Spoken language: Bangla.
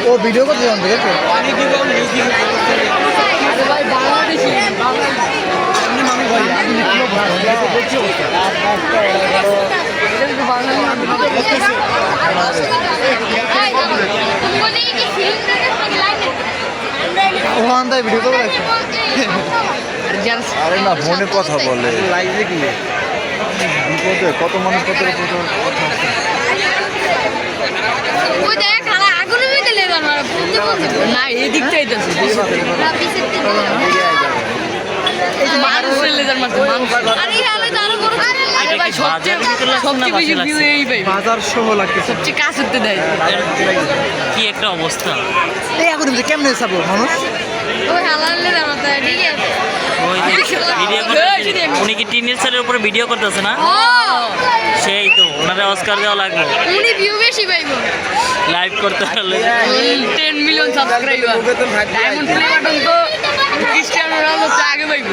ও ভিডিও করতে যান দেখো ওখান থেকে ভিডিও করে রাখছে আরে না ফোনে কথা বলে লাইভে কি বিপদে কত মানুষ কত কথা আছে না এই দিকটাই তো বাজার সহ লাগতেছে সবচেয়ে কাজ করতে দেয় কি একটা অবস্থা। এই এখন কেমনে যাবো মানুষ ওই যে ভিডিও উনি কি টিনের ছেলের উপরে ভিডিও করতেছে না? সেই তো ওনারে অস্কার দেওয়া লাগবে। উনি ভিউ বেশি পাইবো লাইভ করতে হলে 10 million subscriber diamond play button তো ক্রিস্টিয়ানো রোনালদো আগে পাইবো।